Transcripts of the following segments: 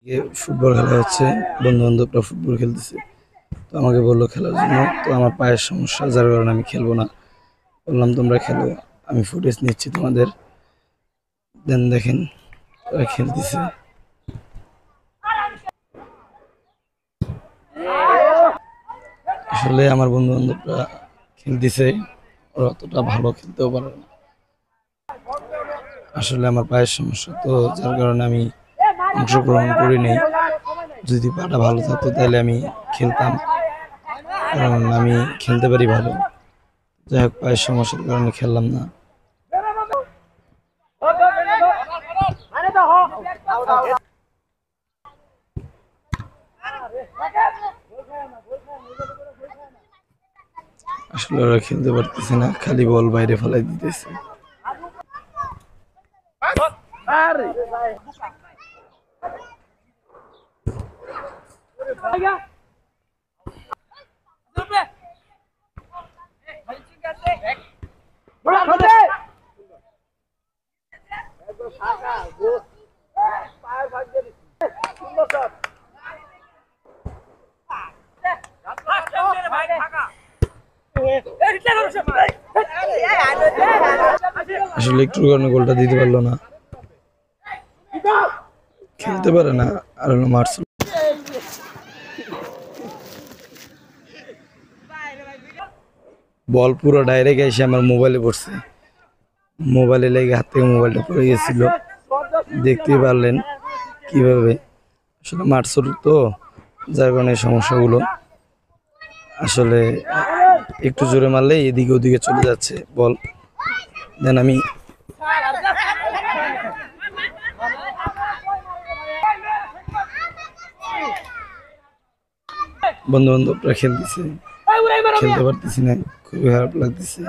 Football খেলা হচ্ছে, বন্ধু বান্ধবরা ফুটবল খেলতেছে। তো আমাকে বললো খেলার জন্য। তো আমার পায়ের সমস্যা, যার কারণে আমি খেলবো না। বললাম তোমরা খেলো, আমি ফুটেজ নিচ্ছি তোমাদের। দেন দেখেন ওরা খেলতেছে। আসলে আমার বন্ধু বান্ধবরা খেলতেছে, ওরা অতটা ভালো খেলতেও পারে না। আসলে আমার পায়ের সমস্যা, তো যার কারণে আমি অংশগ্রহণ করি নাই। যদি পাটা ভালো থাকতো তাহলে আমি খেলতাম, কারণ আমি খেলতে পারি ভালো। যাই হোক, পায়ের সমস্যার কারণে খেললাম না। আসলে ওরা খেলতে পারতেছে না, খালি বল বাইরে ফেলাই দিতেছে। আসলে একটু কারণে গোলটা দিতে পারলো না, খেলতে পারে না। আর হলো মার্সেল, বল পুরো ডাইরেক্ট এসে আমার মোবাইলে পড়ছে। মোবাইলে লেগে হাত থেকে মোবাইলটা পড়ে গেছিল, দেখতেই পারলেন কিভাবে। আসলে মার্সেল তো, যার কারণে সমস্যাগুলো। আসলে একটু জোরে মারলে এদিকে ওদিকে চলে যাচ্ছে বল। দেন আমি বন্ধু বান্ধবরা খেলতেছে, খেলতে পারতেছি না, খুবই খারাপ লাগতেছে।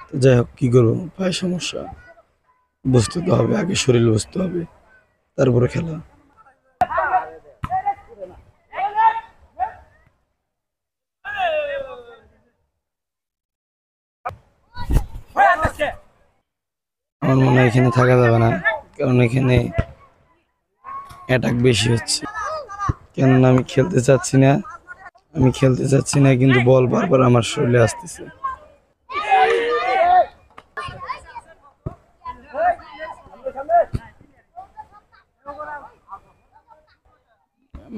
তো যাই হোক, কি করবো, পায়ের সমস্যা, বুঝতে তো হবে, আগে শরীর বুঝতে হবে, তারপরে খেলা। আমার মনে হয় এখানে থাকা যাবে না, কারণ এখানে অ্যাটাক বেশি হচ্ছে। কেননা আমি খেলতে চাচ্ছি না, কিন্তু বল বারবার আমার শরীরে আসতেছে।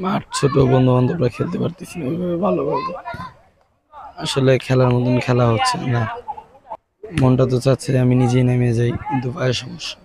মাঠ ছোট, বন্ধু বান্ধবরা খেলতে পারতেছি না ওইভাবে ভালোভাবে। আসলে খেলার মতন খেলা হচ্ছে না। মনটা তো চাচ্ছে আমি নিজেই নেমে যাই, কিন্তু পায়ের সমস্যা।